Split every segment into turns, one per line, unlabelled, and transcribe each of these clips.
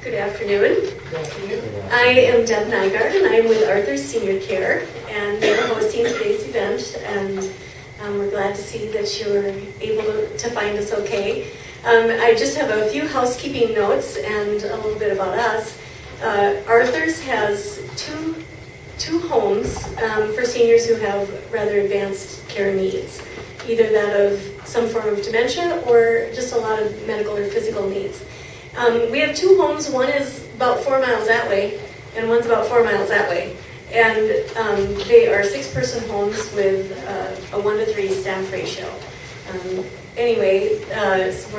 Good afternoon. I am Deb Nygaard, and I'm with Arthur's Senior Care, and we're hosting today's event, and we're glad to see that you were able to find us okay. I just have a few housekeeping notes and a little bit about us. Arthur's has two homes for seniors who have rather advanced care needs, either that of some form of dementia or just a lot of medical or physical needs. We have two homes. One is about 4 miles that way, and one's about 4 miles that way. And they are 6-person homes with a 1-to-3 staff ratio. So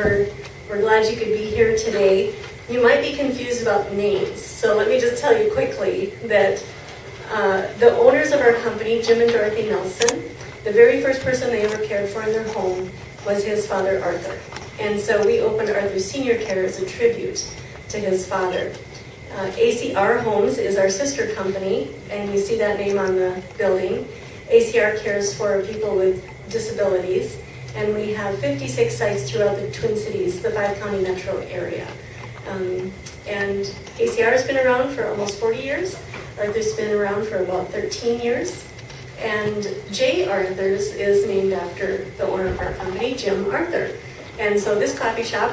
we're glad you could be here today. You might be confused about the names, so let me just tell you quickly that the owners of our company, Jim and Dorothy Nelson, the very first person they ever cared for in their home was his father, Arthur. And so we opened Arthur's Senior Care as a tribute to his father. ACR Homes is our sister company, and you see that name on the building. ACR cares for people with disabilities, and we have 56 sites throughout the Twin Cities, the 5-county metro area. And ACR has been around for almost 40 years. Arthur's been around for about 13 years. And J. Arthur's is named after the owner of our company, Jim Arthur. And so this coffee shop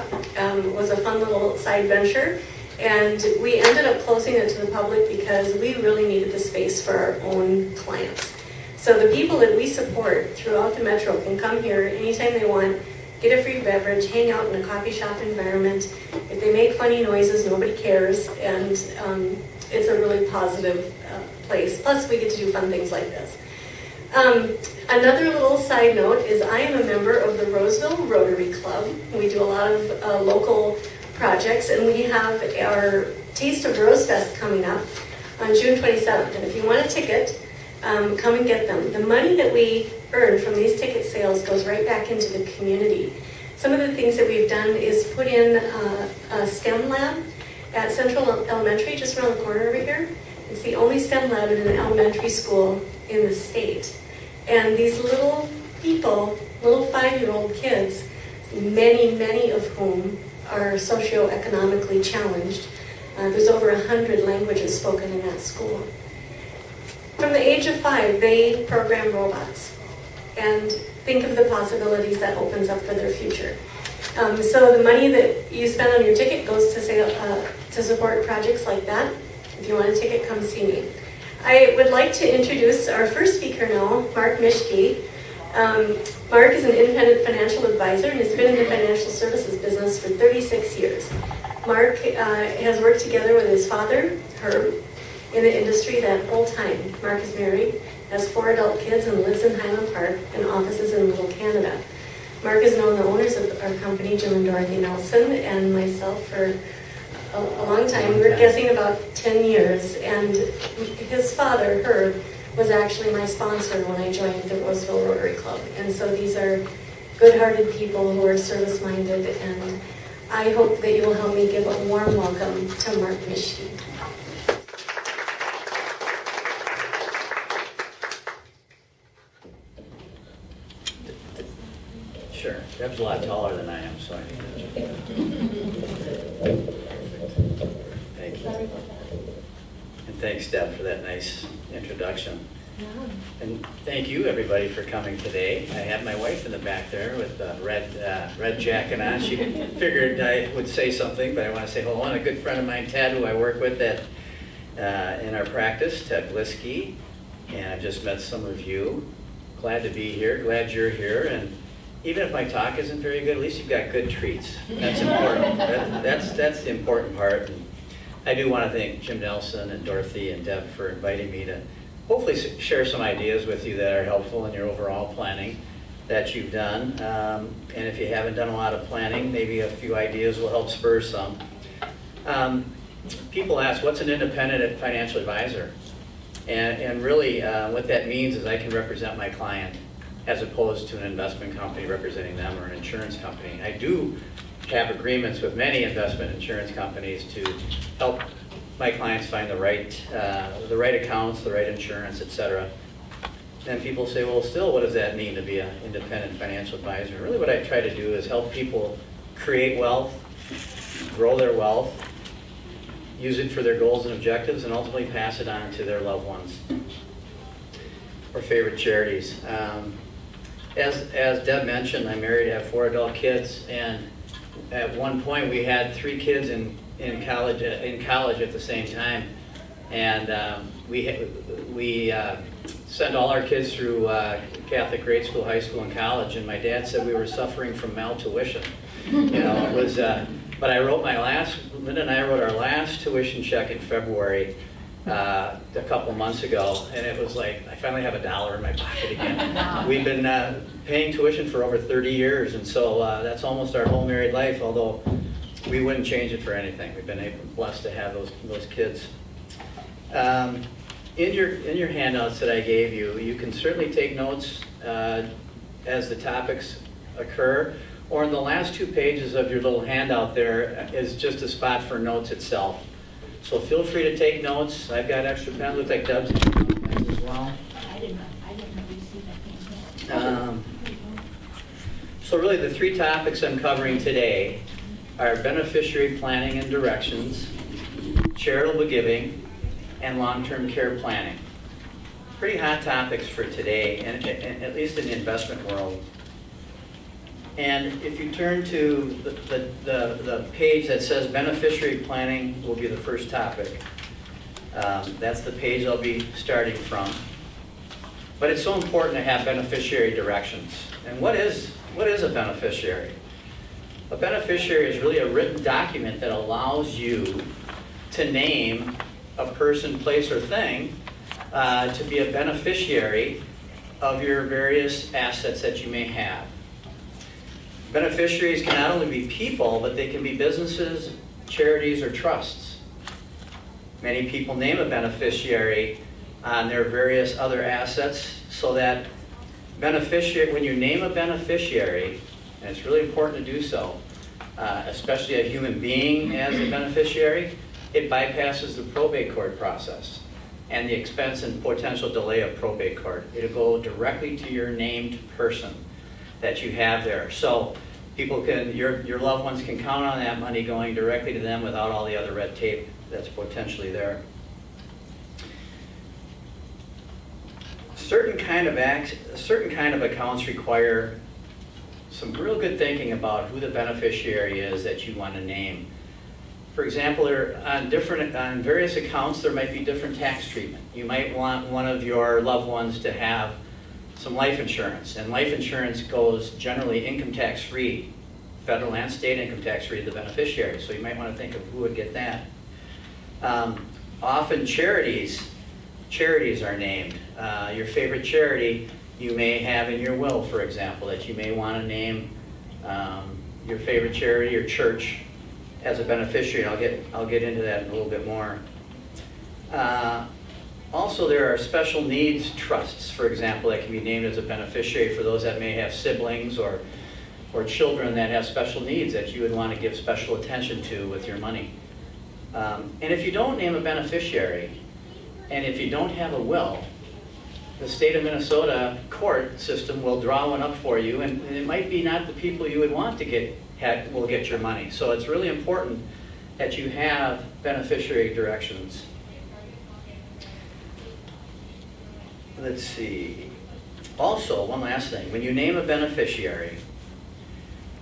was a fun little side venture, and we ended up closing it to the public because we really needed the space for our own clients. So the people that we support throughout the metro can come here anytime they want, get a free beverage, hang out in a coffee shop environment. If they make funny noises, nobody cares, and it's a really positive place. Plus, we get to do fun things like this. Another little side note is I am a member of the Roseville Rotary Club. We do a lot of local projects, and we have our Taste of Rose Fest coming up on June 27th. And if you want a ticket, come and get them. The money that we earn from these ticket sales goes right back into the community. Some of the things that we've done is put in a STEM lab at Central Elementary, just around the corner over here. It's the only STEM lab in an elementary school in the state. And these little people, little 5-year-old kids, many of whom are socioeconomically challenged. There's over 100 languages spoken in that school. From the age of 5, they program robots. And think of the possibilities that opens up for their future. So the money that you spend on your ticket goes to support projects like that. If you want a ticket, come see me. I would like to introduce our first speaker now, Mark Mischke. Mark is an independent financial advisor and has been in the financial services business for 36 years. Mark has worked together with his father, Herb, in the industry that whole time. Mark is married, has 4 adult kids, and lives in Highland Park and offices in Little Canada. Mark has known the owners of our company, Jim and Dorothy Nelson, and myself for a long time. We were guessing about 10 years, and his father, Herb, was actually my sponsor when I joined the Roseville Rotary Club. And so these are good-hearted people who are service-minded, and I hope that you will help me give a warm welcome to Mark Mischke.
Sure. Deb's a lot taller than I am, so I think that's Thank you. And thanks, Deb, for that nice introduction.
Yeah.
And thank you, everybody, for coming today. I have my wife in the back there with a red jacket on. She figured I would say something, but I want to say hello. And a good friend of mine, Ted, who I work with in our practice, Ted Bliski. And I just met some of you. Glad to be here. Glad you're here. And even if my talk isn't very good, at least you've got good treats. That's important. That's the important part. And I do want to thank Jim Nelson and Dorothy and Deb for inviting me to hopefully share some ideas with you that are helpful in your overall planning that you've done. And if you haven't done a lot of planning, maybe a few ideas will help spur some. People ask, what's an independent financial advisor? And really what that means is I can represent my client as opposed to an investment company representing them or an insurance company. I do have agreements with many investment insurance companies to help my clients find the right accounts, the right insurance, etc. And people say, well, still, what does that mean to be an independent financial advisor? Really what I try to do is help people create wealth, grow their wealth, use it for their goals and objectives, and ultimately pass it on to their loved ones or favorite charities. As Deb mentioned, I'm married, have 4 adult kids, and at one point we had 3 kids in college at the same time, and we sent all our kids through Catholic grade school, high school, and college, and my dad said we were suffering from maltuition. It was, but Linda and I wrote our last tuition check in February a couple months ago, and it was like, I finally have $1 in my pocket again. We've been paying tuition for over 30 years, and so that's almost our whole married life, although we wouldn't change it for anything. We've been blessed to have those kids. In your handouts that I gave you, you can certainly take notes as the topics occur, or in the last 2 pages of your little handout there is just a spot for notes itself. So feel free to take notes. I've got extra pens. Looks like Deb's pens as well.
I didn't know you see that thing.
So really the 3 topics I'm covering today are beneficiary planning and directions, charitable giving, and long-term care planning. Pretty hot topics for today, and at least in the investment world. And if you turn to the page that says beneficiary planning will be the first topic. That's the page I'll be starting from. But it's so important to have beneficiary directions. And what is a beneficiary? A beneficiary is really a written document that allows you to name a person, place, or thing to be a beneficiary of your various assets that you may have. Beneficiaries can not only be people, but they can be businesses, charities, or trusts. Many people name a beneficiary on their various other assets, so that when you name a beneficiary, and it's really important to do so, especially a human being as a beneficiary, it bypasses the probate court process and the expense and potential delay of probate court. It'll go directly to your named person that you have there. So people your loved ones can count on that money going directly to them without all the other red tape that's potentially there. Certain kind of accounts require some real good thinking about who the beneficiary is that you want to name. For example, on various accounts, there might be different tax treatment. You might want one of your loved ones to have some life insurance, and life insurance goes generally income tax free, federal and state income tax free to the beneficiary. So you might want to think of who would get that. Often charities are named. Your favorite charity you may have in your will, for example, that you may want to name your favorite charity or church as a beneficiary. I'll get into that in a little bit more. Also, there are special needs trusts, for example, that can be named as a beneficiary for those that may have siblings or children that have special needs that you would want to give special attention to with your money. And if you don't name a beneficiary, and if you don't have a will, the state of Minnesota court system will draw one up for you, and it might be not the people you would want to will get your money. So it's really important that you have beneficiary directions. Let's see. Also, one last thing. When you name a beneficiary,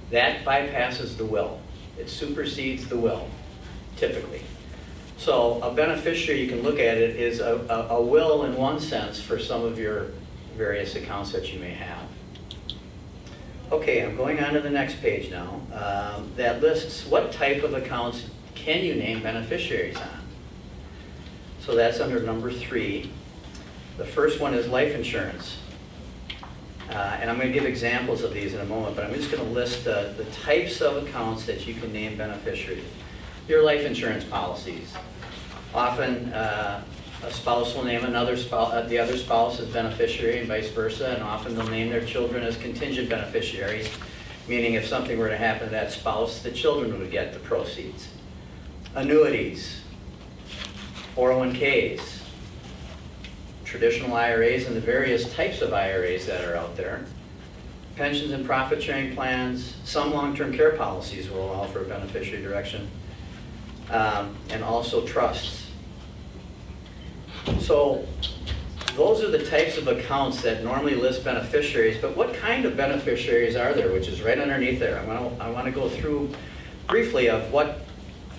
that bypasses the will. It supersedes the will, typically. So a beneficiary, you can look at it, is a will in one sense for some of your various accounts that you may have. Okay, I'm going on to the next page now. That lists what type of accounts can you name beneficiaries on. So that's under number 3. The first one is life insurance. And I'm going to give examples of these in a moment, but I'm just going to list the types of accounts that you can name beneficiaries. Your life insurance policies. Often a spouse will name the other spouse as beneficiary and vice versa, and often they'll name their children as contingent beneficiaries, meaning if something were to happen to that spouse, the children would get the proceeds. Annuities, 401ks, traditional IRAs and the various types of IRAs that are out there, pensions and profit sharing plans, some long-term care policies will allow for a beneficiary direction, and also trusts. So those are the types of accounts that normally list beneficiaries, but what kind of beneficiaries are there, which is right underneath there. I want to go through briefly of what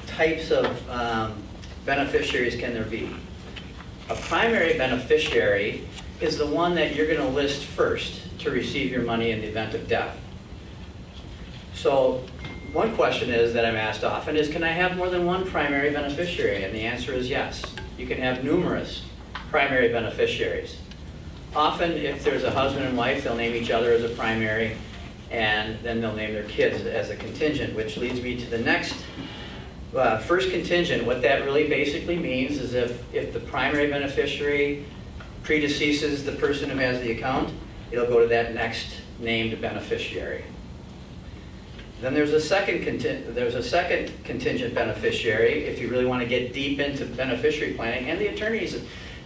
types of beneficiaries can there be. A primary beneficiary is the one that you're going to list first to receive your money in the event of death. So one question is that I'm asked often is, can I have more than one primary beneficiary? And the answer is yes. You can have numerous primary beneficiaries. Often, if there's a husband and wife, they'll name each other as a primary, and then they'll name their kids as a contingent, which leads me to the next first contingent. What that really basically means is if the primary beneficiary predeceases the person who has the account, it'll go to that next named beneficiary. Then there's a second contingent beneficiary if you really want to get deep into beneficiary planning, and the attorneys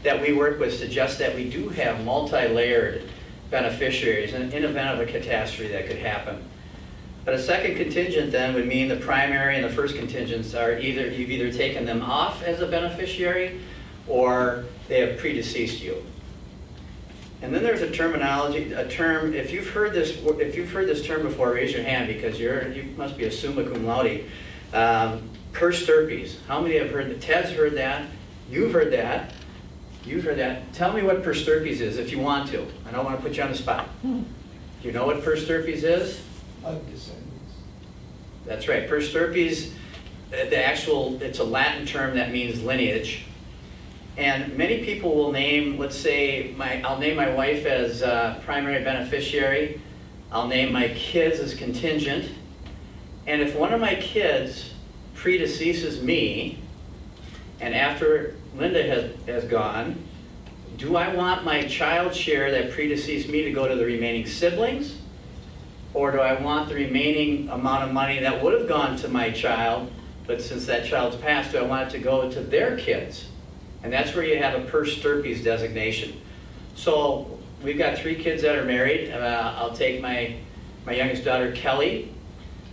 that we work with suggest that we do have multi-layered beneficiaries in event of a catastrophe that could happen. But a second contingent then would mean the primary and the first contingents are you've either taken them off as a beneficiary or they have predeceased you. And then there's a term, if you've heard this term before, raise your hand because you must be a summa cum laude. Per stirpes. How many have heard that? Ted's heard that. You've heard that. You've heard that. Tell me what per stirpes is if you want to. I don't want to put you on the spot. Do you know what per stirpes is?
Descendants.
That's right. Per stirpes, it's a Latin term that means lineage. And many people will name, let's say, I'll name my wife as primary beneficiary. I'll name my kids as contingent. And if one of my kids predeceases me, and after Linda has gone, do I want my child share that predeceased me to go to the remaining siblings? Or do I want the remaining amount of money that would have gone to my child, but since that child's passed, do I want it to go to their kids? And that's where you have a per stirpes designation. So we've got 3 kids that are married. I'll take my youngest daughter, Kelly.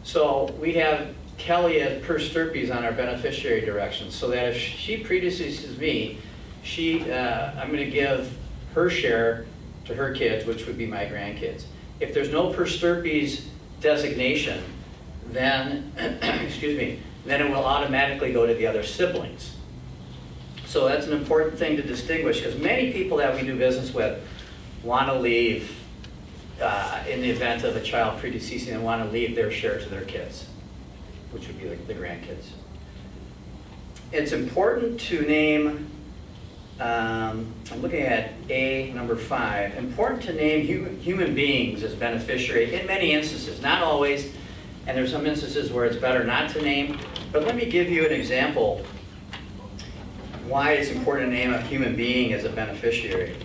So we have Kelly as per stirpes on our beneficiary directions, so that if she predeceases me, I'm going to give her share to her kids, which would be my grandkids. If there's no per stirpes designation, then then it will automatically go to the other siblings. So that's an important thing to distinguish, because many people that we do business with want to leave, in the event of a child predeceasing, and want to leave their share to their kids, which would be the grandkids. It's important to name, I'm looking at A, number 5, important to name human beings as beneficiary in many instances, not always, and there's some instances where it's better not to name, but let me give you an example why it's important to name a human being as a beneficiary.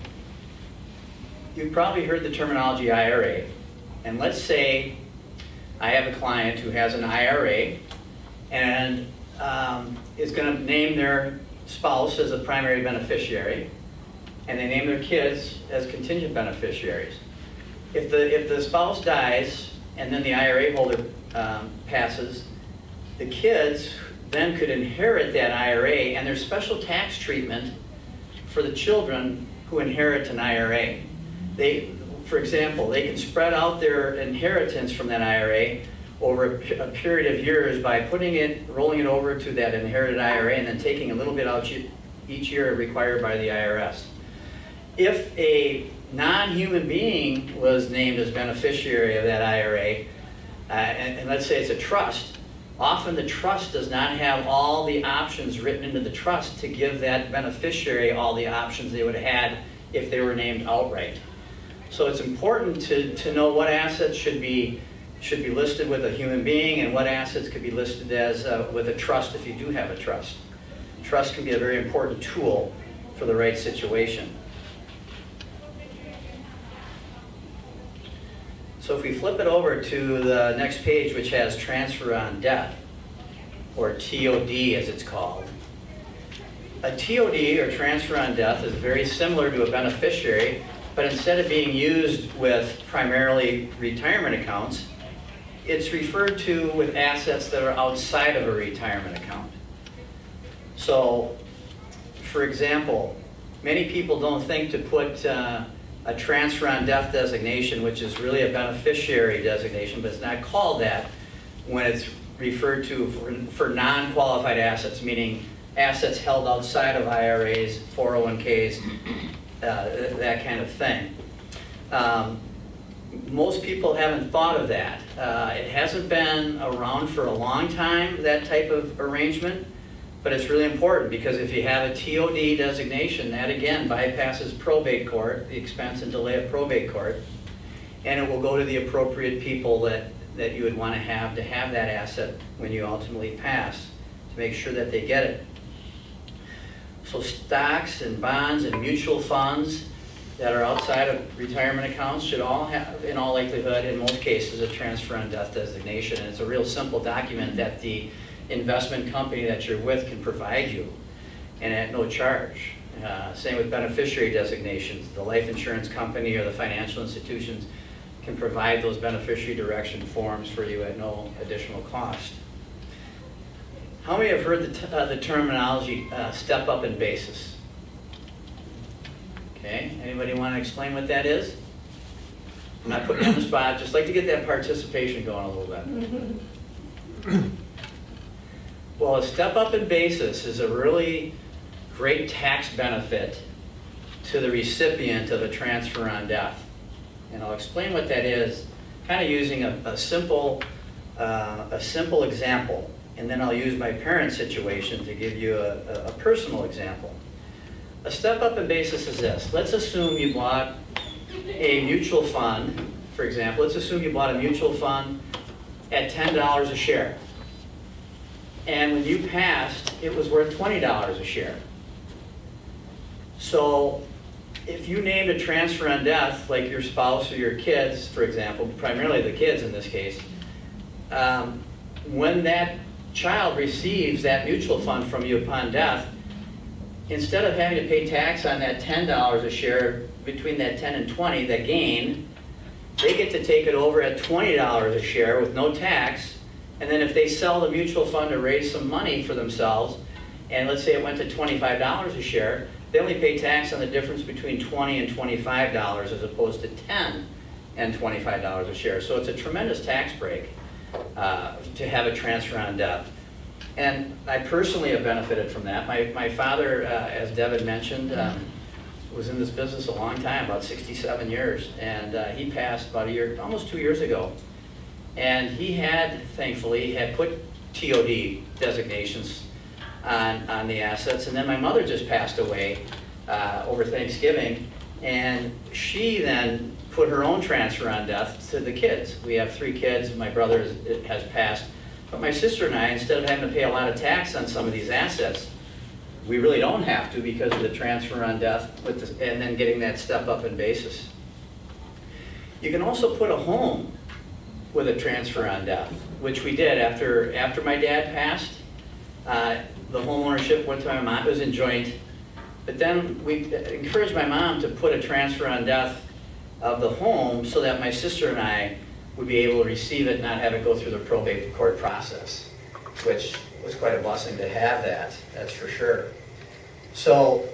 You've probably heard the terminology IRA, and let's say I have a client who has an IRA and is going to name their spouse as a primary beneficiary, and they name their kids as contingent beneficiaries. If the spouse dies and then the IRA holder passes, the kids then could inherit that IRA, and there's special tax treatment for the children who inherit an IRA. For example, they can spread out their inheritance from that IRA over a period of years by rolling it over to that inherited IRA and then taking a little bit out each year required by the IRS. If a non-human being was named as beneficiary of that IRA, and let's say it's a trust, often the trust does not have all the options written into the trust to give that beneficiary all the options they would have had if they were named outright. So it's important to know what assets should be listed with a human being and what assets could be listed as with a trust if you do have a trust. Trust can be a very important tool for the right situation. So if we flip it over to the next page, which has transfer on death, or TOD as it's called. A TOD, or transfer on death, is very similar to a beneficiary, but instead of being used with primarily retirement accounts, it's referred to with assets that are outside of a retirement account. So, for example, many people don't think to put a transfer on death designation, which is really a beneficiary designation, but it's not called that when it's referred to for non-qualified assets, meaning assets held outside of IRAs, 401ks, that kind of thing. Most people haven't thought of that. It hasn't been around for a long time, that type of arrangement, but it's really important because if you have a TOD designation, that again bypasses probate court, the expense and delay of probate court, and it will go to the appropriate people that you would want to have that asset when you ultimately pass, to make sure that they get it. So stocks and bonds and mutual funds that are outside of retirement accounts should all have, in all likelihood, in most cases, a transfer on death designation. And it's a real simple document that the investment company that you're with can provide you, and at no charge. Same with beneficiary designations. The life insurance company or the financial institutions can provide those beneficiary direction forms for you at no additional cost. How many have heard the terminology step up in basis? Okay, anybody want to explain what that is? I'm not putting you on the spot, just like to get that participation going a little bit. Well, a step up in basis is a really great tax benefit to the recipient of a transfer on death. And I'll explain what that is, kind of using a simple example. And then I'll use my parent situation to give you a personal example. A step up in basis is this. Let's assume you bought a mutual fund, for example. Let's assume you bought a mutual fund at $10 a share. And when you passed, it was worth $20 a share. So if you named a transfer on death, like your spouse or your kids, for example, primarily the kids in this case, when that child receives that mutual fund from you upon death, instead of having to pay tax on that $10 a share, between that 10 and 20, the gain, they get to take it over at $20 a share with no tax. And then if they sell the mutual fund to raise some money for themselves, and let's say it went to $25 a share, they only pay tax on the difference between $20 and $25 as opposed to $10 and $25 a share. So it's a tremendous tax break to have a transfer on death. And I personally have benefited from that. My father, as Deb had mentioned, was in this business a long time, about 67 years. And he passed about a year, almost 2 years ago. And he had, thankfully, put TOD designations on the assets. And then my mother just passed away over Thanksgiving. And she then put her own transfer on death to the kids. We have 3 kids. My brother has passed. But my sister and I, instead of having to pay a lot of tax on some of these assets, we really don't have to because of the transfer on death and then getting that step up in basis. You can also put a home with a transfer on death, which we did after my dad passed. The home ownership went to my mom. It was in joint. But then we encouraged my mom to put a transfer on death of the home so that my sister and I would be able to receive it and not have it go through the probate court process, which was quite a blessing to have that's for sure. So,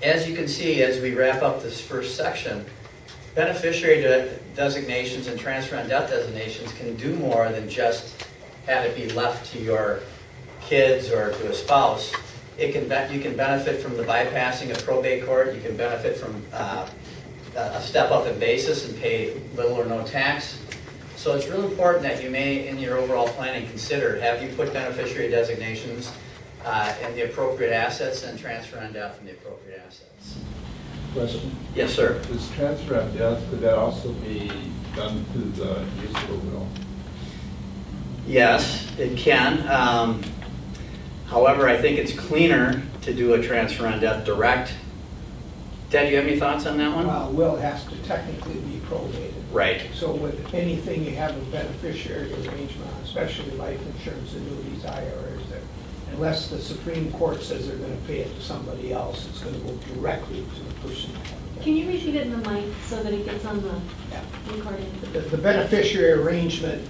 as you can see, as we wrap up this first section, beneficiary designations and transfer on death designations can do more than just have it be left to your kids or to a spouse. You can benefit from the bypassing of probate court. You can benefit from a step up in basis and pay little or no tax. So it's really important that you may, in your overall planning, consider, have you put beneficiary designations and the appropriate assets and transfer on death from the appropriate assets.
Question.
Yes, sir.
This transfer on death, could that also be done through the use of a will?
Yes, it can. However, I think it's cleaner to do a transfer on death direct. Ted, do you have any thoughts on that one?
Well, will has to technically be probated.
Right.
So with anything you have a beneficiary arrangement on, especially life insurance, annuities, IRAs, that unless the Supreme Court says they're going to pay it to somebody else, it's going to go directly to the person.
Can you repeat it in the mic so that it gets on the
Yeah.
recording?
The beneficiary arrangement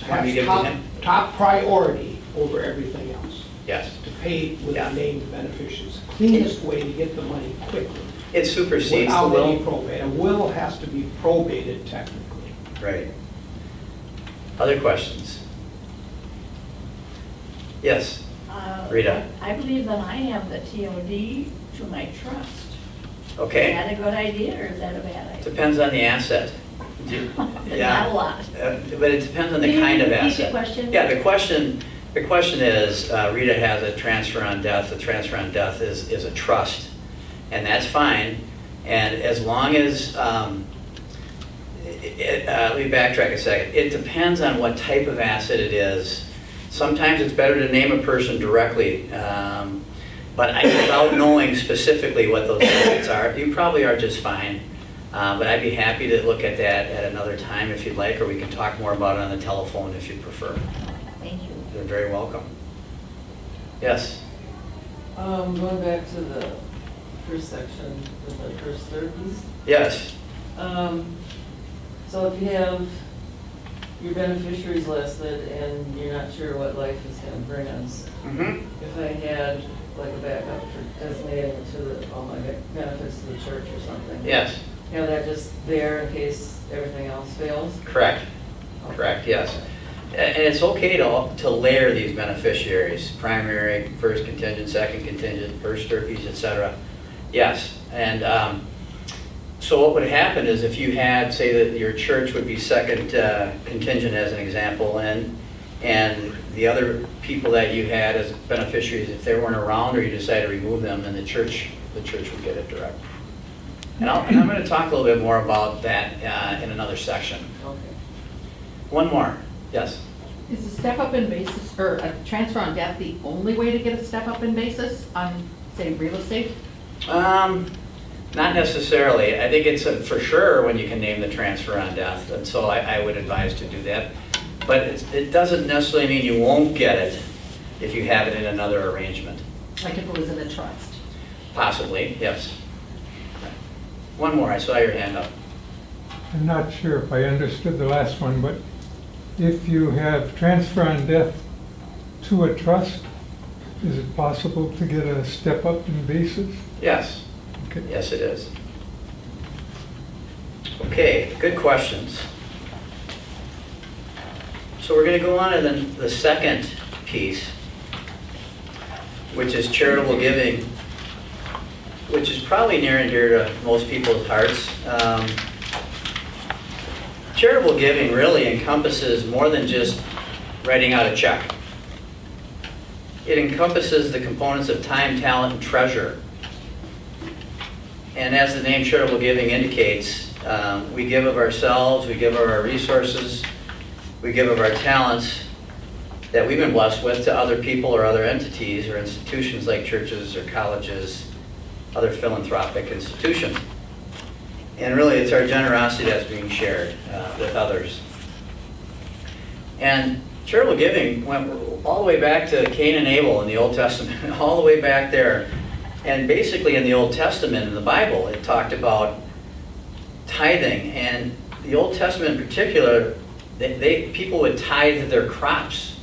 Want me to give it to
has
him?
top priority over everything else.
Yes.
To paid with
Yeah.
the named beneficiaries. Cleanest way to get the money quickly.
It supersedes the
Without any
will.
probate. A will has to be probated technically.
Right. Other questions? Yes, Rita.
I believe that I have the TOD to my trust. Is
Okay.
that a good idea or is that a bad idea?
Depends on the asset.
Not a lot.
But it depends on the
Can you
kind of
repeat the
asset.
question?
Yeah, the question is, Rita has a transfer on death. The transfer on death is a trust, and that's fine. And as long as, let me backtrack a second. It depends on what type of asset it is. Sometimes it's better to name a person directly, but without knowing specifically what those assets are, you probably are just fine. But I'd be happy to look at that at another time if you'd like, or we can talk more about it on the telephone if you prefer.
Thank you.
You're very welcome. Yes?
Going back to the first section, the first third piece.
Yes.
So if you have your beneficiaries listed and you're not sure what life is gonna bring us,
Mm-hmm.
if I had like a backup for designating it to all my benefits to the church or something.
Yes,
Have that just there in case everything else fails?
correct. Correct, yes. And it's okay to layer these beneficiaries, primary, first contingent, second contingent, first turkeys, et cetera. Yes, and so what would happen is if you had, say that your church would be second contingent as an example, and the other people that you had as beneficiaries, if they weren't around or you decided to remove them, then the church would get it direct. And I'm going to talk a little bit more about that in another section.
Okay.
One more, yes.
Is a step-up in basis, or a transfer on death the only way to get a step-up in basis on, say, real estate?
Not necessarily. I think it's for sure when you can name the transfer on death, and so I would advise to do that. But it doesn't necessarily mean you won't get it if you have it in another arrangement.
Like if it was in a trust?
Possibly, yes. One more, I saw your hand up.
I'm not sure if I understood the last one, but if you have transfer on death to a trust, is it possible to get a step up in basis?
Yes,
Okay.
yes it is. Okay, good questions. So we're going to go on to the second piece, which is charitable giving, which is probably near and dear to most people's hearts. Charitable giving really encompasses more than just writing out a check. It encompasses the components of time, talent, and treasure. And as the name charitable giving indicates, we give of ourselves, we give of our resources, we give of our talents that we've been blessed with to other people or other entities or institutions like churches or colleges, other philanthropic institutions. And really it's our generosity that's being shared with others. And charitable giving went all the way back to Cain and Abel in the Old Testament, all the way back there. And basically in the Old Testament, in the Bible, it talked about tithing. And the Old Testament in particular, people would tithe their crops.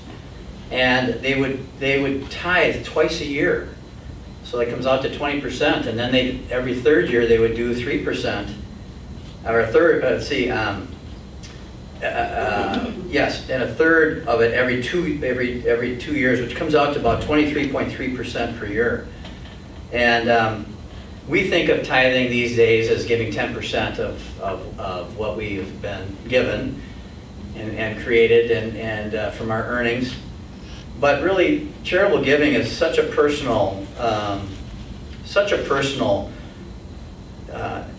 And they would tithe twice a year. So that comes out to 20%. And then every third year they would do 3%. Or a third, yes, and a third of it every 2 years, which comes out to about 23.3% per year. And we think of tithing these days as giving 10% of what we've been given and created and from our earnings. But really, charitable giving is such a personal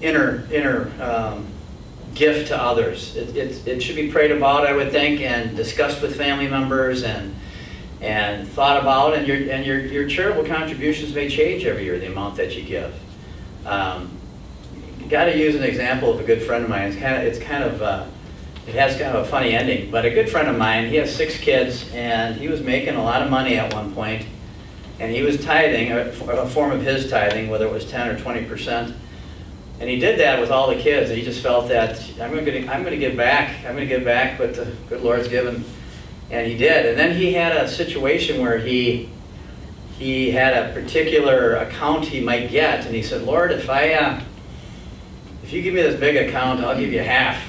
inner gift to others. It should be prayed about, I would think, and discussed with family members and thought about. And your charitable contributions may change every year, the amount that you give. You got to use an example of a good friend of mine. It has kind of a funny ending. But a good friend of mine, he has 6 kids, and he was making a lot of money at one point, and he was tithing, a form of his tithing, whether it was 10 or 20%. And he did that with all the kids. He just felt that I'm going to give back. I'm going to give back what the good Lord's given, and he did. And then he had a situation where he he had a particular account he might get, and he said, Lord, if you give me this big account, I'll give you half.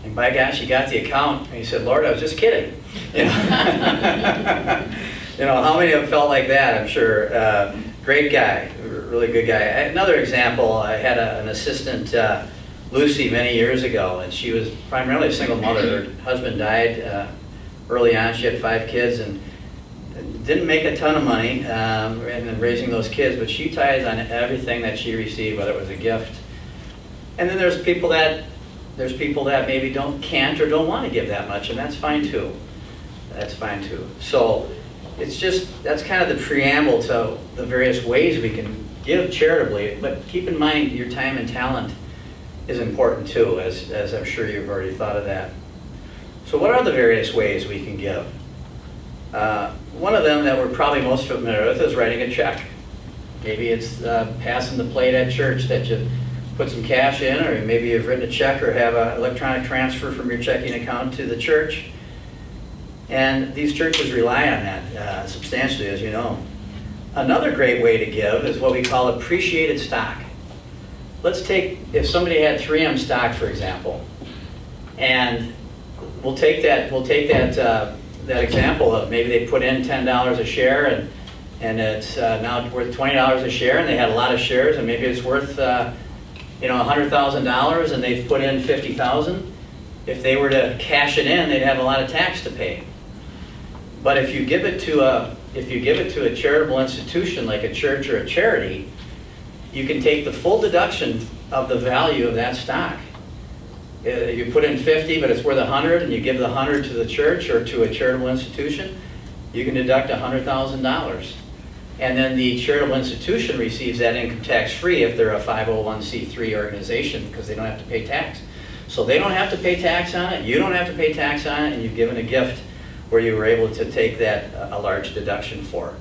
And by gosh, he got the account, and he said, Lord, I was just kidding. You know, you know, how many of them felt like that? I'm sure. Great guy, really good guy. Another example, I had an assistant, Lucy, many years ago, and she was primarily a single mother. Her husband died early on. She had 5 kids and didn't make a ton of money in raising those kids, but she tithed on everything that she received, whether it was a gift. And then there's people that maybe can't or don't want to give that much, and that's fine too. That's fine too. So that's kind of the preamble to the various ways we can give charitably, but keep in mind your time and talent is important too, as I'm sure you've already thought of that. So what are the various ways we can give? One of them that we're probably most familiar with is writing a check. Maybe it's passing the plate at church that you put some cash in, or maybe you've written a check or have an electronic transfer from your checking account to the church. And these churches rely on that substantially, as you know. Another great way to give is what we call appreciated stock. Let's take, if somebody had 3M stock, for example, and we'll take that example of maybe they put in $10 a share, and it's now worth $20 a share, and they had a lot of shares, and maybe it's worth $100,000, and they've put in $50,000. If they were to cash it in, they'd have a lot of tax to pay. But if you give it to a charitable institution like a church or a charity, you can take the full deduction of the value of that stock. You put in 50, but it's worth 100, and you give the 100 to the church or to a charitable institution, you can deduct $100,000. And then the charitable institution receives that income tax free if they're a 501c3 organization, because they don't have to pay tax. So they don't have to pay tax on it, you don't have to pay tax on it, and you've given a gift where you were able to take that a large deduction for.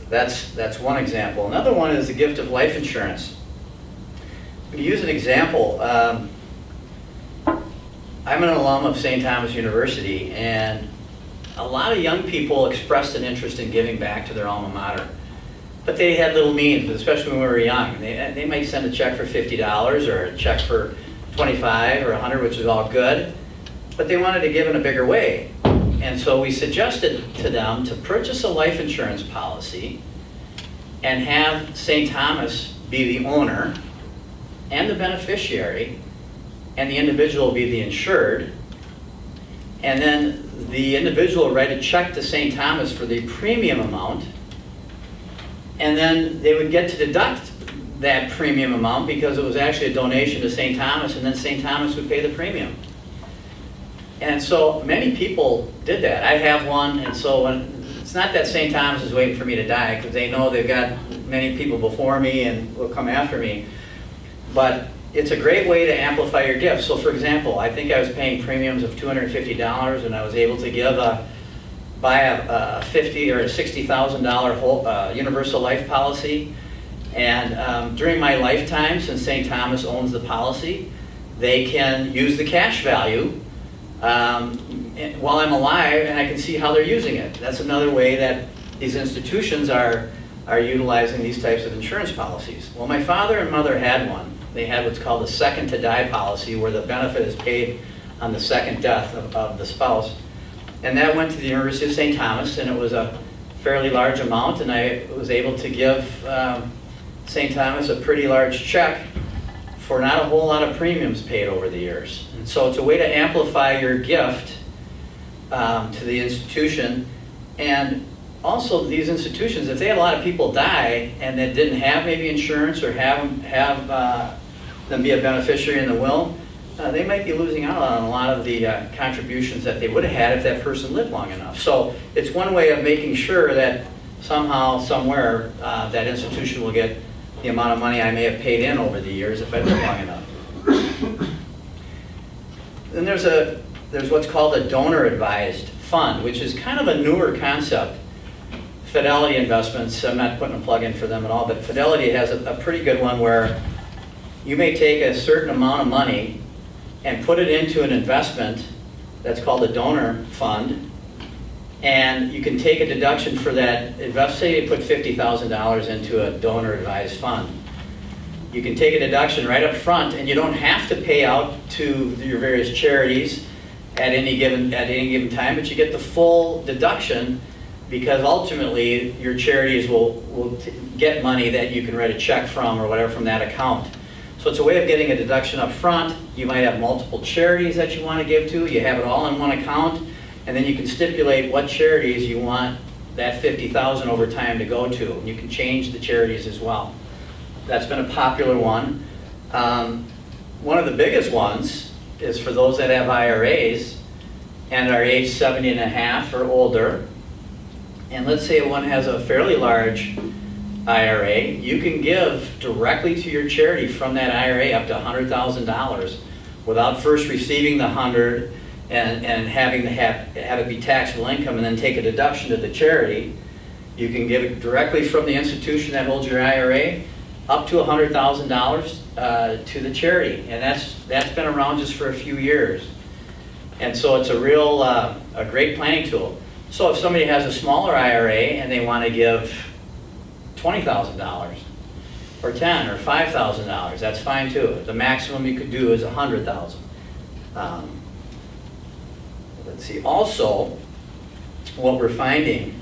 That's one example. Another one is the gift of life insurance. To use an example, I'm an alum of St. Thomas University, and a lot of young people expressed an interest in giving back to their alma mater. But they had little means, especially when we were young. They might send a check for $50 or a check for $25 or $100, which is all good, but they wanted to give in a bigger way. And so we suggested to them to purchase a life insurance policy and have St. Thomas be the owner and the beneficiary, and the individual be the insured, and then the individual write a check to St. Thomas for the premium amount, and then they would get to deduct that premium amount because it was actually a donation to St. Thomas, and then St. Thomas would pay the premium. And so many people did that. I have one, and so it's not that St. Thomas is waiting for me to die, because they know they've got many people before me and will come after me. But it's a great way to amplify your gift. So for example, I think I was paying premiums of $250, and I was able to buy a $50,000 or $60,000 whole universal life policy. And during my lifetime, since St. Thomas owns the policy, they can use the cash value while I'm alive, and I can see how they're using it. That's another way that these institutions are utilizing these types of insurance policies. Well, my father and mother had one. They had what's called the second to die policy, where the benefit is paid on the second death of the spouse. And that went to the University of St. Thomas, and it was a fairly large amount, and I was able to give St. Thomas a pretty large check for not a whole lot of premiums paid over the years. And so it's a way to amplify your gift to the institution. And also these institutions, if they had a lot of people die and that didn't have maybe insurance or have them be a beneficiary in the will, they might be losing out on a lot of the contributions that they would have had if that person lived long enough. So it's one way of making sure that somehow, somewhere, that institution will get the amount of money I may have paid in over the years if I lived long enough. Then there's what's called a donor-advised fund, which is kind of a newer concept. Fidelity Investments, I'm not putting a plug in for them at all, but Fidelity has a pretty good one where you may take a certain amount of money and put it into an investment that's called a donor fund, And you can take a deduction for that. Say you put $50,000 into a donor advised fund. You can take a deduction right up front, and you don't have to pay out to your various charities at any given time, but you get the full deduction, because ultimately your charities will get money that you can write a check from or whatever from that account. So it's a way of getting a deduction up front. You might have multiple charities that you want to give to. You have it all in one account, and then you can stipulate what charities you want that $50,000 over time to go to. And you can change the charities as well. That's been a popular one. One of the biggest ones is for those that have IRAs and are age 70 and a half or older. And let's say one has a fairly large IRA, you can give directly to your charity from that IRA up to $100,000 without first receiving the $100,000 and having to have it be taxable income and then take a deduction to the charity. You can give it directly from the institution that holds your IRA up to $100,000 to the charity, and that's been around just for a few years. And so it's a real a great planning tool. So if somebody has a smaller IRA and they want to give $20,000 or $10,000 or $5,000, that's fine too. The maximum you could do is $100,000. Let's see. Also, what we're finding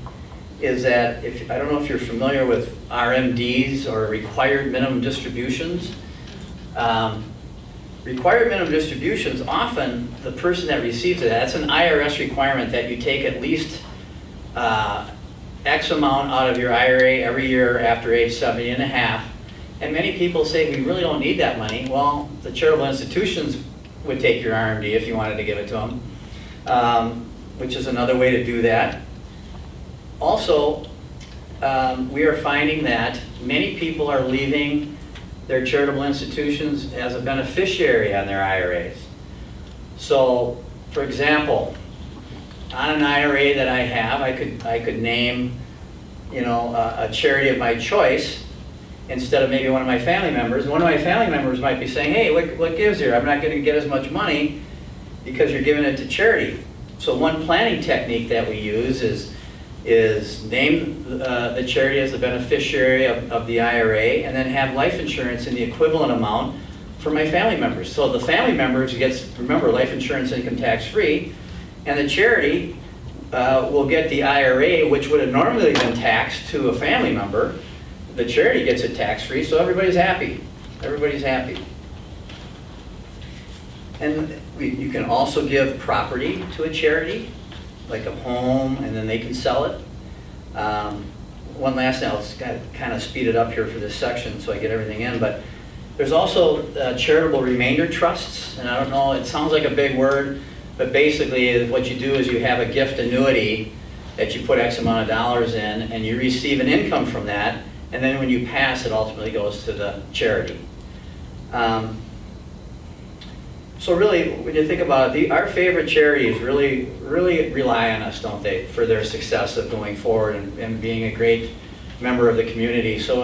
is that I don't know if you're familiar with RMDs or required minimum distributions. Required minimum distributions, often the person that receives it, that's an IRS requirement that you take at least X amount out of your IRA every year after age 70 and a half. And many people say, we really don't need that money. Well, the charitable institutions would take your RMD if you wanted to give it to them, which is another way to do that. Also, we are finding that many people are leaving their charitable institutions as a beneficiary on their IRAs. So, for example, on an IRA that I have, I could name, a charity of my choice instead of maybe one of my family members. And one of my family members might be saying, hey, what gives here? I'm not going to get as much money because you're giving it to charity. So one planning technique that we use is name the charity as the beneficiary of the IRA, and then have life insurance in the equivalent amount for my family members. So the family members gets, remember, life insurance income tax free, and the charity will get the IRA, which would have normally been taxed to a family member. The charity gets it tax free, so everybody's happy. Everybody's happy. And you can also give property to a charity, like a home, and then they can sell it. One last thing, I'll kind of speed it up here for this section so I get everything in, but there's also charitable remainder trusts, and I don't know, it sounds like a big word, but basically what you do is you have a gift annuity that you put X amount of dollars in, and you receive an income from that, and then when you pass, it ultimately goes to the charity. So really, when you think about it, our favorite charities really rely on us, don't they, for their success of going forward and being a great member of the community. So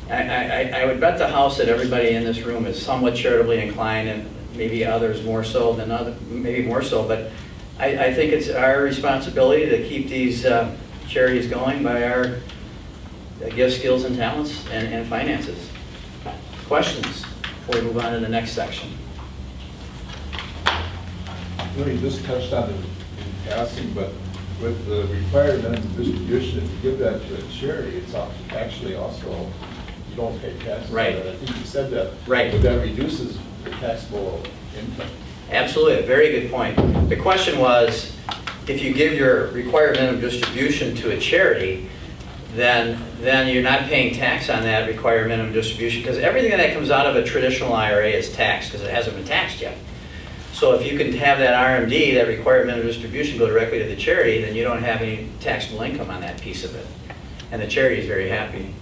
I would bet the house that everybody in this room is somewhat charitably inclined, and maybe others more so than maybe more so. But I think it's our responsibility to keep these charities going by our gifts, skills, and talents and finances. Questions before we move on to the next section?
You just touched on it in passing, but with the required minimum distribution, if you give that to a charity, it's actually also, you don't pay taxes.
Right.
I think you said that.
Right.
But that reduces the taxable income.
Absolutely, a very good point. The question was, if you give your required minimum distribution to a charity, then you're not paying tax on that required minimum distribution, because everything that comes out of a traditional IRA is taxed because it hasn't been taxed yet. So if you can have that RMD, that required minimum distribution, go directly to the charity, then you don't have any taxable income on that piece of it. And the charity is very happy.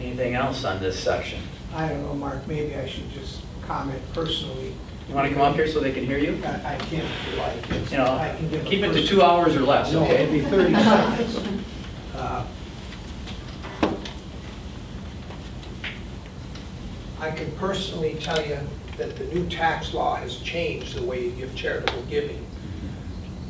Anything else on this section?
I don't know, Mark, maybe I should just comment personally.
You want to come up here so they can hear you?
I can't, if you like. It's-
You know,
I can give a
keep it to
personal-
2 hours or less,
No, it'll be
okay?
30 seconds. I can personally tell you that the new tax law has changed the way you give charitable giving.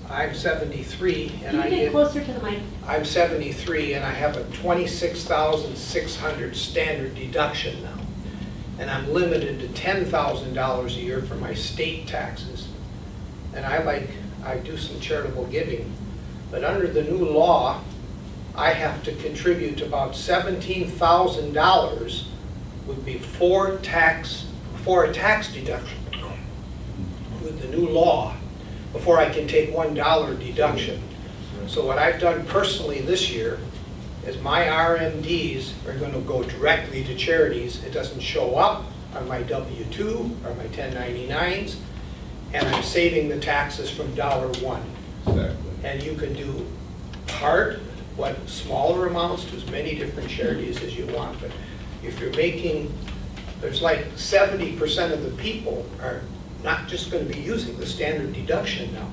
I'm 73 and
Can you
I
get
get,
closer to the mic?
I'm 73 and I have a 26,600 standard deduction now. And I'm limited to $10,000 a year for my state taxes. And I do some charitable giving. But under the new law, I have to contribute about $17,000 would be for a tax deduction with the new law before I can take $1 deduction. So what I've done personally this year is my RMDs are going to go directly to charities. It doesn't show up on my W-2 or my 1099s, and I'm saving the taxes from $1.
Exactly.
And you can do smaller amounts to as many different charities as you want. But if you're making, there's like 70% of the people are not just going to be using the standard deduction now,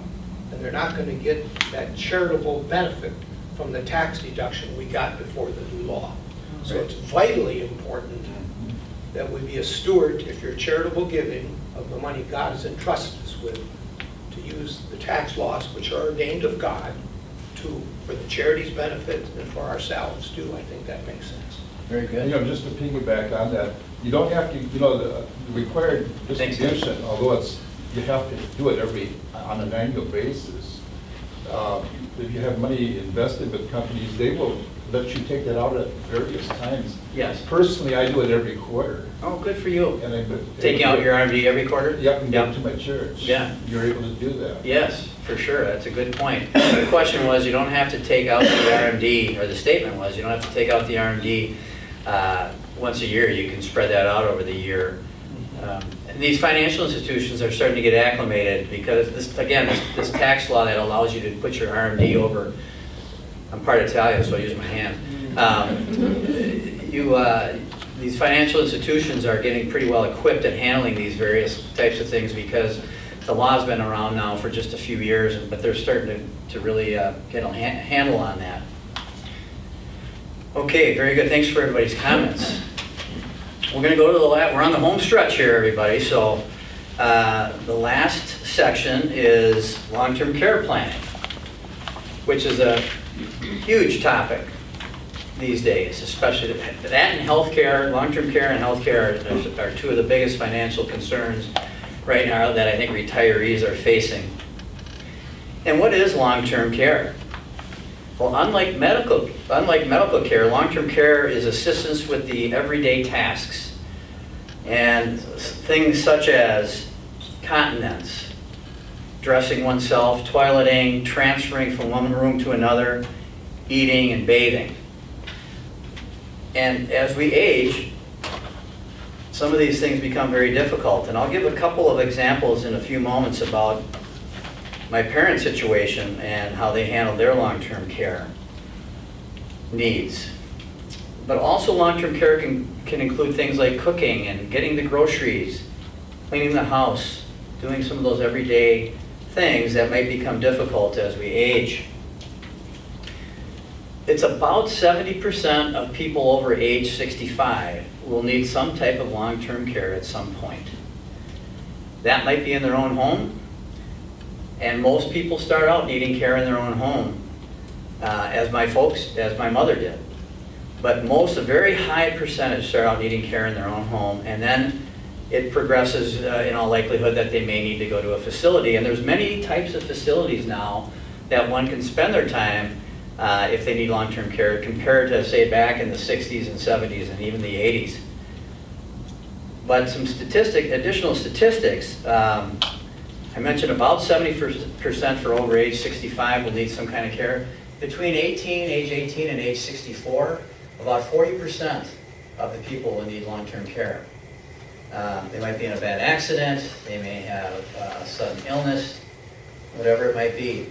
and they're not going to get that charitable benefit from the tax deduction we got before the new law. So it's vitally important that we be a steward, if you're charitable giving, of the money God has entrusted us with, to use the tax laws which are ordained of God for the charity's benefit and for ourselves too. I think that makes sense.
Very
And, just to piggyback on that, you don't have to, the required distribution, although you have to do it on an annual basis. If you have money invested with companies, they will let you take that out at various times.
Yes.
Personally, I do it every quarter.
Oh, good for you.
And I
Taking out your RMD every quarter?
Yep, and give it to my church.
Yeah.
You're able to do that.
Yes, for sure, that's a good point. The question was, you don't have to take out the RMD, or the statement was, you don't have to take out the RMD once a year. You can spread that out over the year. And these financial institutions are starting to get acclimated because this tax law that allows you to put your RMD over, I'm part Italian, so I use my hand. These financial institutions are getting pretty well equipped at handling these various types of things because the law's been around now for just a few years, but they're starting to really get a handle on that. Okay, very good. Thanks for everybody's comments. We're going to go to we're on the home stretch here, everybody. So the last section is long-term care planning, which is a huge topic these days, especially that and healthcare. Long-term care and healthcare are two of the biggest financial concerns right now that I think retirees are facing. And what is long-term care? Well, unlike medical care, long-term care is assistance with the everyday tasks and things such as continence, dressing oneself, toileting, transferring from one room to another, eating and bathing. And as we age, some of these things become very difficult. And I'll give a couple of examples in a few moments about my parents' situation and how they handle their long-term care needs. But also long-term care can include things like cooking and getting the groceries, cleaning the house, doing some of those everyday things that might become difficult as we age. It's about 70% of people over age 65 will need some type of long-term care at some point. That might be in their own home, and most people start out needing care in their own home, as my mother did. But a very high percentage start out needing care in their own home, and then it progresses in all likelihood that they may need to go to a facility. And there's many types of facilities now that one can spend their time if they need long-term care, compared to, say, back in the 60s and 70s and even the 80s. But some additional statistics, I mentioned about 70% for over age 65 will need some kind of care. Between age 18 and age 64, about 40% of the people will need long-term care. They might be in a bad accident, they may have a sudden illness, whatever it might be.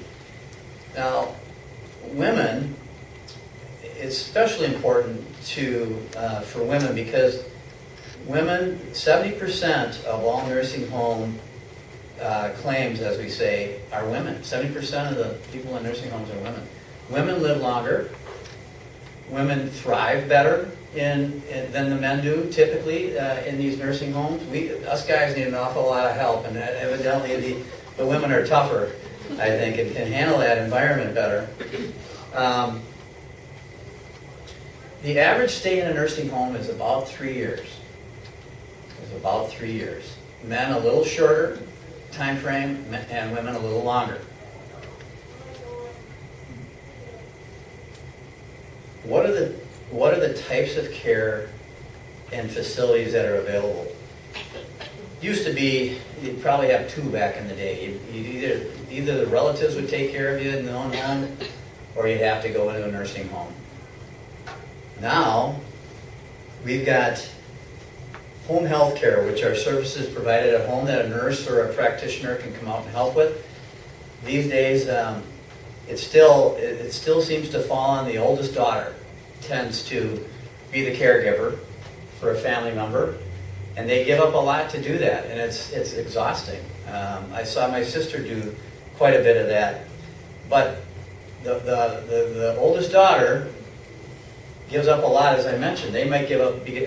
Now, women, it's especially important for women because women, 70% of all nursing home claims, as we say, are women. 70% of the people in nursing homes are women. Women live longer, women thrive better than the men do typically in these nursing homes. Us guys need an awful lot of help, and evidently the women are tougher, I think, and can handle that environment better. The average stay in a nursing home is about 3 years. It's about 3 years. Men a little shorter time frame, and women a little longer. What are the types of care and facilities that are available? Used to be, you'd probably have two back in the day. Either the relatives would take care of you in their own home, or you'd have to go into a nursing home. Now, we've got home health care, which are services provided at home that a nurse or a practitioner can come out and help with. These days, it still seems to fall on the oldest daughter, tends to be the caregiver for a family member, and they give up a lot to do that, and it's exhausting. I saw my sister do quite a bit of that, but the oldest daughter gives up a lot, as I mentioned. They might be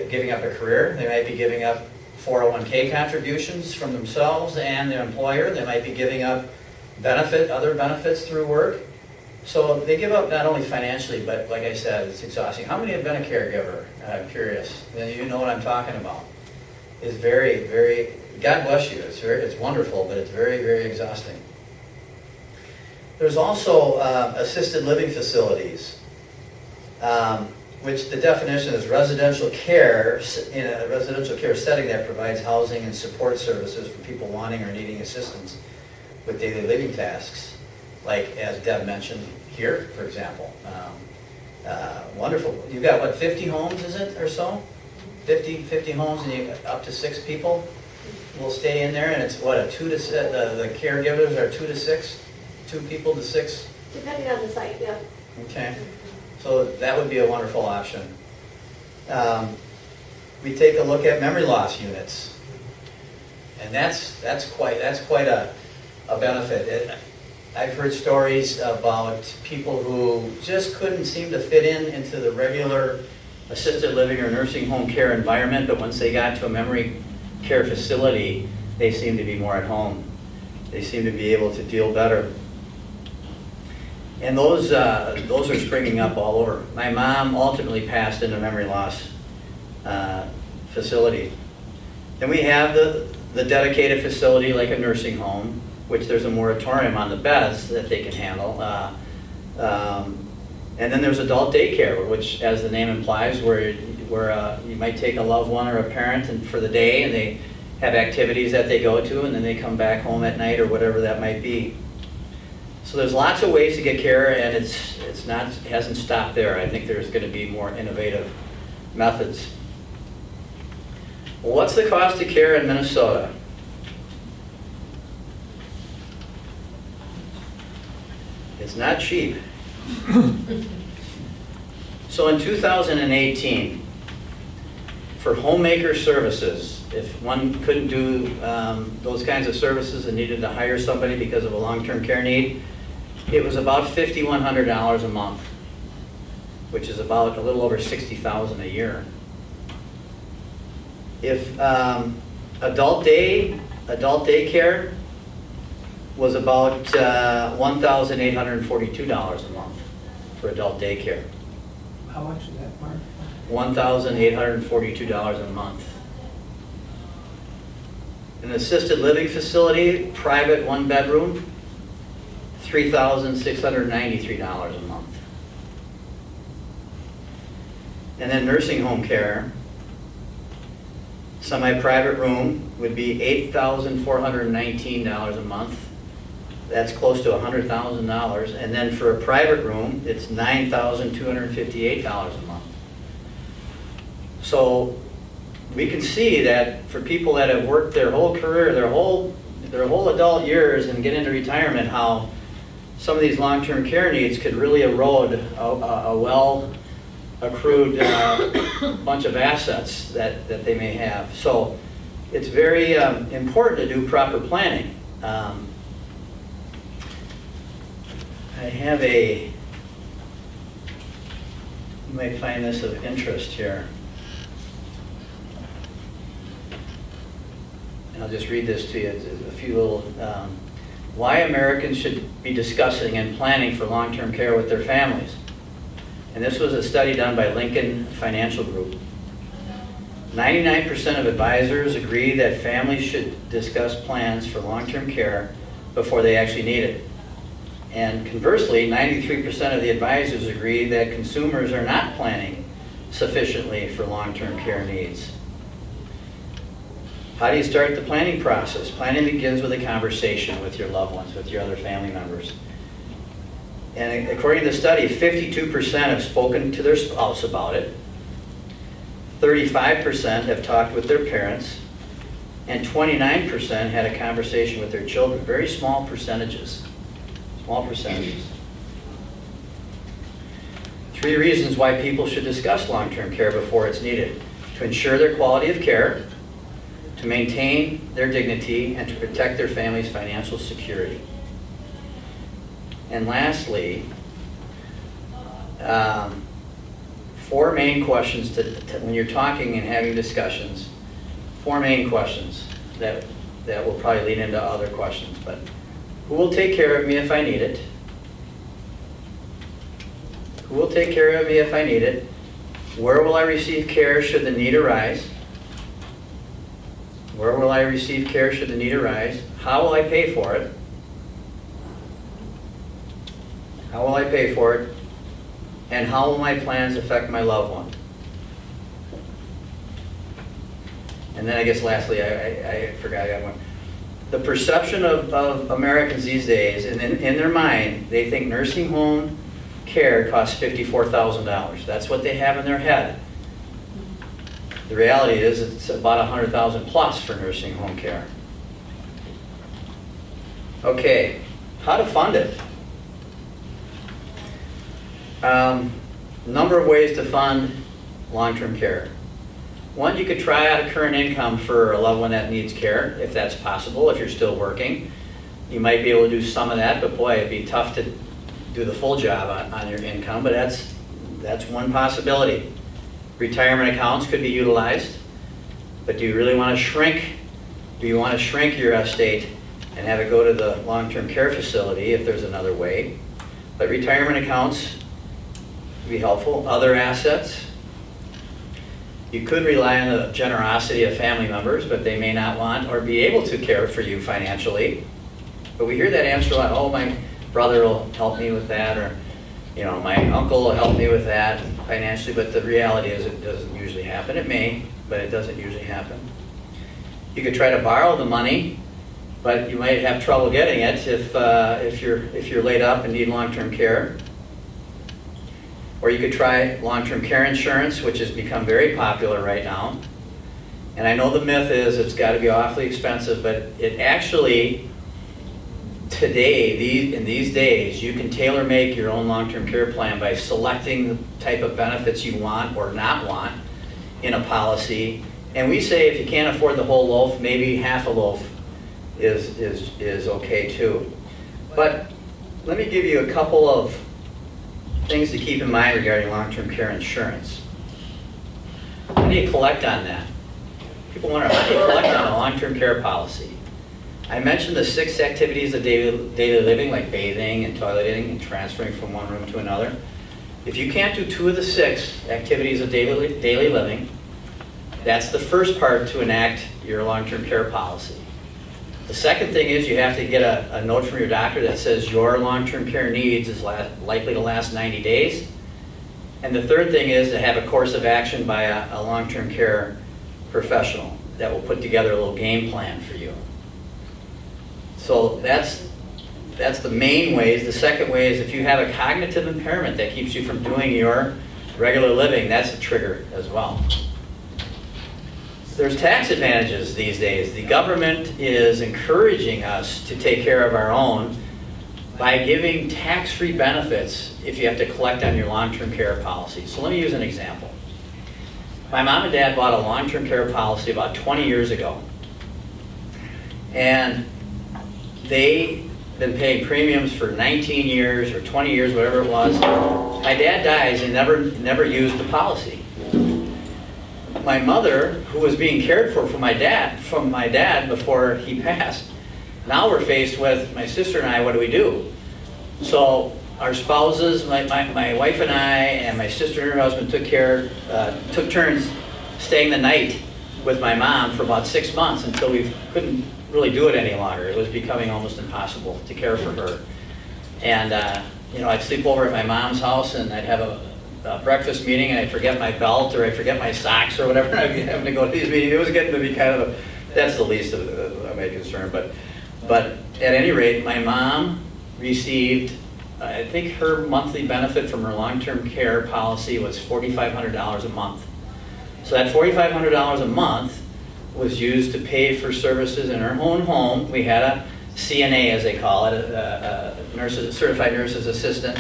giving up a career. They might be giving up 401k contributions from themselves and their employer. They might be giving up other benefits through work. So they give up not only financially, but like I said, it's exhausting. How many have been a caregiver? I'm curious. You know what I'm talking about. It's very, very, God bless you. It's wonderful, but it's very, very exhausting. There's also assisted living facilities, which the definition is residential care in a residential care setting that provides housing and support services for people wanting or needing assistance with daily living tasks, like as Deb mentioned here, for example. Wonderful. You've got, what, 50 homes, is it, or so? 50 homes, and up to 6 people will stay in there, and it's what, the caregivers are 2 to 6? 2 people to 6?
Depending on the site, yeah.
Okay. So that would be a wonderful option. We take a look at memory loss units, and that's quite a benefit. I've heard stories about people who just couldn't seem to fit into the regular assisted living or nursing home care environment, but once they got to a memory care facility, they seem to be more at home. They seem to be able to deal better. And those are springing up all over. My mom ultimately passed in a memory loss facility. Then we have the dedicated facility like a nursing home, which there's a moratorium on the beds that they can handle. And then there's adult daycare, which, as the name implies, where you might take a loved one or a parent for the day, and they have activities that they go to, and then they come back home at night or whatever that might be. So there's lots of ways to get care, and it hasn't stopped there. I think there's going to be more innovative methods. Well, what's the cost of care in Minnesota? It's not cheap. So in 2018, for homemaker services, if one couldn't do those kinds of services and needed to hire somebody because of a long-term care need, it was about $5,100 a month, which is about a little over $60,000 a year. If adult daycare was about $1,842 a month for adult daycare.
How much is that, Mark?
$1,842 a month. An assisted living facility, private 1-bedroom, $3,693 a month. And then nursing home care, semi-private room would be $8,419 a month. That's close to $100,000. And then for a private room, it's $9,258 a month. So we can see that for people that have worked their whole career, their whole adult years and get into retirement, how some of these long-term care needs could really erode a well-accrued bunch of assets that they may have. So it's very important to do proper planning. I have a might find this of interest here. And I'll just read this to you. It's a few little, why Americans should be discussing and planning for long-term care with their families. And this was a study done by Lincoln Financial Group. 99% of advisors agree that families should discuss plans for long-term care before they actually need it. And conversely, 93% of the advisors agree that consumers are not planning sufficiently for long-term care needs. How do you start the planning process? Planning begins with a conversation with your loved ones, with your other family members. And according to the study, 52% have spoken to their spouse about it, 35% have talked with their parents, and 29% had a conversation with their children. Very small percentages. Small percentages. 3 reasons why people should discuss long-term care before it's needed: to ensure their quality of care, to maintain their dignity, and to protect their family's financial security. And lastly, 4 main questions when you're talking and having discussions. 4 main questions that will probably lead into other questions. But who will take care of me if I need it? Who will take care of me if I need it? Where will I receive care should the need arise? Where will I receive care should the need arise? How will I pay for it? How will I pay for it? And how will my plans affect my loved one? And then I guess lastly, I forgot I got one. The perception of Americans these days, and in their mind, they think nursing home care costs $54,000. That's what they have in their head. The reality is it's about $100,000 plus for nursing home care. Okay, how to fund it? Number of ways to fund long-term care. One, you could try out a current income for a loved one that needs care, if that's possible, if you're still working. You might be able to do some of that, but boy, it'd be tough to do the full job on your income, but that's one possibility. Retirement accounts could be utilized, but do you really want to shrink? Do you want to shrink your estate and have it go to the long-term care facility if there's another way? But retirement accounts would be helpful. Other assets. You could rely on the generosity of family members, but they may not want or be able to care for you financially. But we hear that answer a lot: oh, my brother will help me with that, or my uncle will help me with that financially. But the reality is it doesn't usually happen. It may, but it doesn't usually happen. You could try to borrow the money, but you might have trouble getting it if you're laid up and need long-term care. Or you could try long-term care insurance, which has become very popular right now. And I know the myth is it's got to be awfully expensive, but it actually, today, in these days, you can tailor-make your own long-term care plan by selecting the type of benefits you want or not want in a policy. And we say if you can't afford the whole loaf, maybe half a loaf is okay too. But let me give you a couple of things to keep in mind regarding long-term care insurance. How do you collect on that? People wonder, how do you collect on a long-term care policy? I mentioned the 6 activities of daily living, like bathing and toileting and transferring from one room to another. If you can't do 2 of the 6 activities of daily living, that's the first part to enact your long-term care policy. The second thing is you have to get a note from your doctor that says your long-term care needs is likely to last 90 days. And the third thing is to have a course of action by a long-term care professional that will put together a little game plan for you. So that's the main ways. The second way is if you have a cognitive impairment that keeps you from doing your regular living, that's a trigger as well. There's tax advantages these days. The government is encouraging us to take care of our own by giving tax-free benefits if you have to collect on your long-term care policy. So let me use an example. My mom and dad bought a long-term care policy about 20 years ago. And they been paying premiums for 19 years or 20 years, whatever it was. My dad dies and never used the policy. My mother, who was being cared for from my dad before he passed, now we're faced with, my sister and I, what do we do? So our spouses, my wife and I, and my sister and her husband took turns staying the night with my mom for about 6 months until we couldn't really do it any longer. It was becoming almost impossible to care for her. And I'd sleep over at my mom's house, and I'd have a breakfast meeting, and I'd forget my belt, or I'd forget my socks, or whatever. I'd be having to go to these meetings. It was getting to be kind of that's the least of my concern. But at any rate, my mom received, I think her monthly benefit from her long-term care policy was $4,500 a month. So that $4,500 a month was used to pay for services in her own home. We had a CNA, as they call it, a certified nurse's assistant,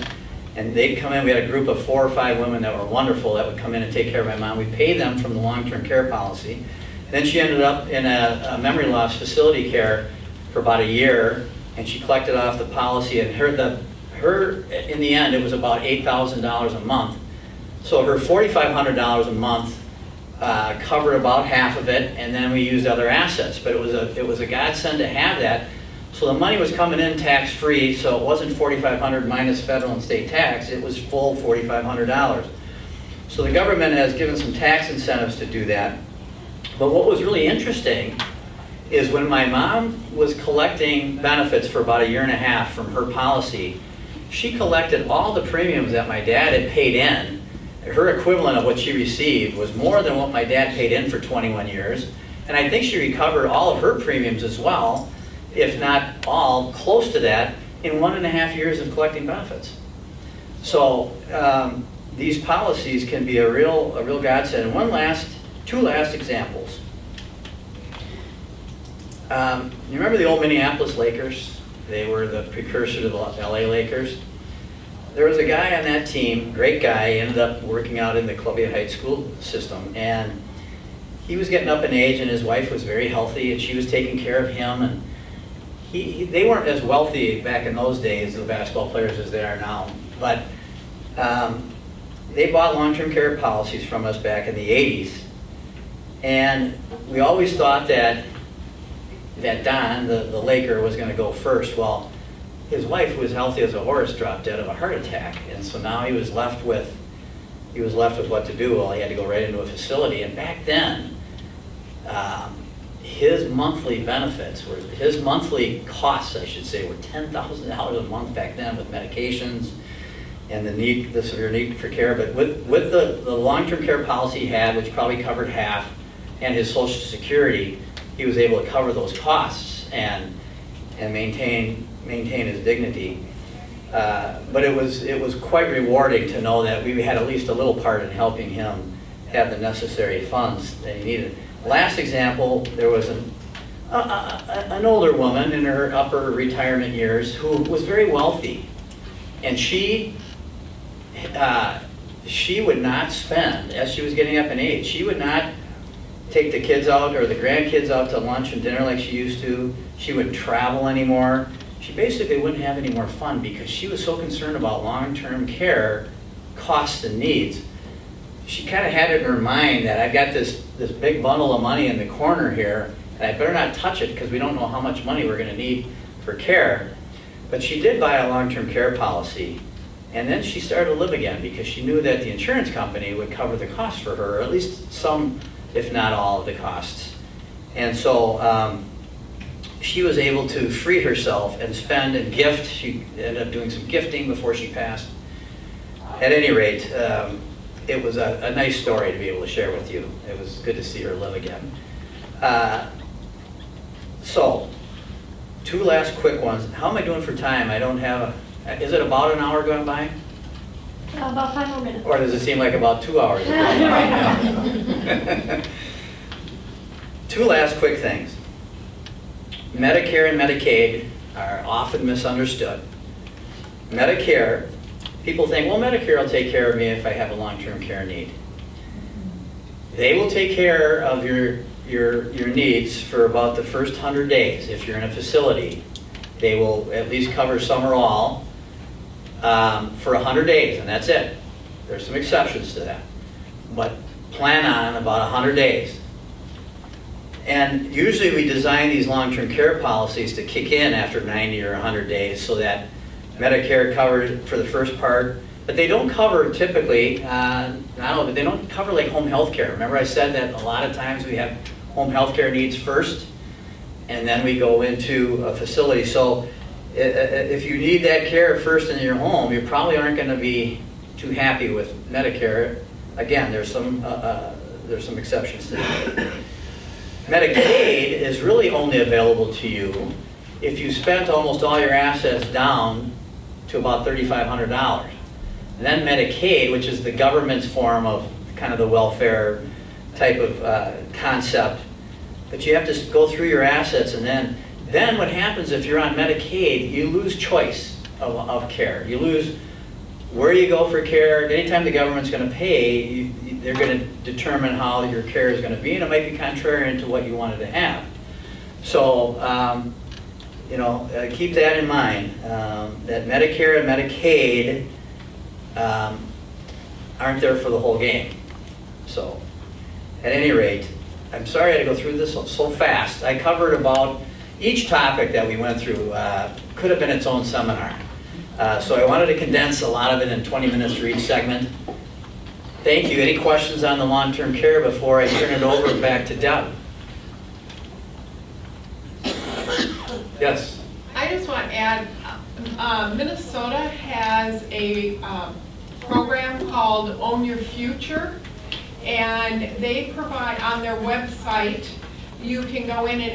and they'd come in. We had a group of 4 or 5 women that were wonderful that would come in and take care of my mom. We paid them from the long-term care policy. Then she ended up in a memory loss facility care for about a year, and she collected off the policy, and her in the end, it was about $8,000 a month. So her $4,500 a month covered about half of it, and then we used other assets. But it was a godsend to have that. So the money was coming in tax-free, so it wasn't $4,500 minus federal and state tax. It was full $4,500. So the government has given some tax incentives to do that. But what was really interesting is when my mom was collecting benefits for about 1.5 years from her policy, she collected all the premiums that my dad had paid in. Her equivalent of what she received was more than what my dad paid in for 21 years. And I think she recovered all of her premiums as well, if not all, close to that, in 1.5 years of collecting benefits. So these policies can be a real godsend. And two last examples. You remember the old Minneapolis Lakers? They were the precursor to the LA Lakers. There was a guy on that team, great guy, he ended up working out in the Columbia Heights school system, and he was getting up in age, and his wife was very healthy, and she was taking care of him, and they weren't as wealthy back in those days, the basketball players, as they are now, but they bought long-term care policies from us back in the 80s, and we always thought that Don, the Laker, was going to go first. Well, his wife, who was healthy as a horse, dropped dead of a heart attack, and so now he was left with what to do. Well, he had to go right into a facility, and back then, his monthly costs, I should say, were $10,000 a month back then with medications and the severe need for care. But with the long-term care policy he had, which probably covered half, and his Social Security, he was able to cover those costs and maintain his dignity. But it was quite rewarding to know that we had at least a little part in helping him have the necessary funds that he needed. Last example, there was an older woman in her upper retirement years who was very wealthy, and she would not spend, as she was getting up in age, she would not take the kids out or the grandkids out to lunch and dinner like she used to. She wouldn't travel anymore. She basically wouldn't have any more fun because she was so concerned about long-term care costs and needs. She kind of had it in her mind that I've got this big bundle of money in the corner here, and I better not touch it because we don't know how much money we're going to need for care. But she did buy a long-term care policy, and then she started to live again because she knew that the insurance company would cover the costs for her, or at least some, if not all, of the costs. And so she was able to free herself and spend and gift. She ended up doing some gifting before she passed. At any rate, it was a nice story to be able to share with you. It was good to see her live again. So, two last quick ones. How am I doing for time? I don't have is it about an hour going by?
About 5 more minutes.
Or does it seem like about 2 hours? Two last quick things. Medicare and Medicaid are often misunderstood. Medicare, people think, well, Medicare will take care of me if I have a long-term care need. They will take care of your needs for about the first 100 days if you're in a facility. They will at least cover some or all for 100 days, and that's it. There's some exceptions to that. But plan on about 100 days. And usually we design these long-term care policies to kick in after 90 or 100 days so that Medicare covers for the first part, but they don't cover typically, I don't know, but they don't cover like home health care. Remember I said that a lot of times we have home health care needs first, and then we go into a facility. So if you need that care first in your home, you probably aren't going to be too happy with Medicare. Again, there's some exceptions to that. Medicaid is really only available to you if you spent almost all your assets down to about $3,500. And then Medicaid, which is the government's form of kind of the welfare type of concept, but you have to go through your assets, and then what happens if you're on Medicaid, you lose choice of care. You lose where you go for care. Anytime the government's going to pay, they're going to determine how your care is going to be, and it might be contrary to what you wanted to have. So, keep that in mind, that Medicare and Medicaid aren't there for the whole game. So, at any rate, I'm sorry I had to go through this so fast. I covered about each topic that we went through could have been its own seminar. So I wanted to condense a lot of it in 20 minutes for each segment. Thank you. Any questions on the long-term care before I turn it over back to Deb? Yes.
I just want to add, Minnesota has a program called Own Your Future, and they provide on their website, you can go in and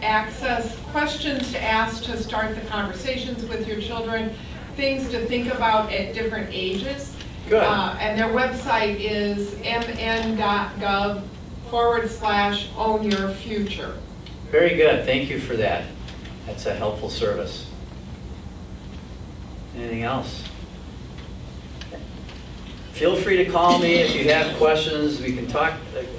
access questions to ask to start the conversations with your children, things to think about at different ages.
Good.
And their website is mn.gov/own your future.
Very good. Thank you for that. That's a helpful service. Anything else? Feel free to call me if you have questions. We can talk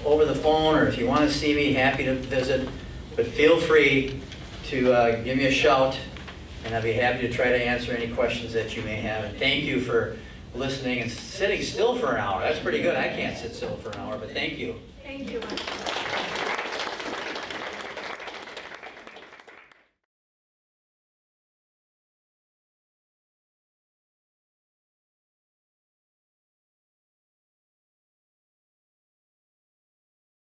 over the phone, or if you want to see me, happy to visit. But feel free to give me a shout, and I'll be happy to try to answer any questions that you may have. And thank you for listening and sitting still for an hour. That's pretty good. I can't sit still for an hour, but thank you.
Thank you.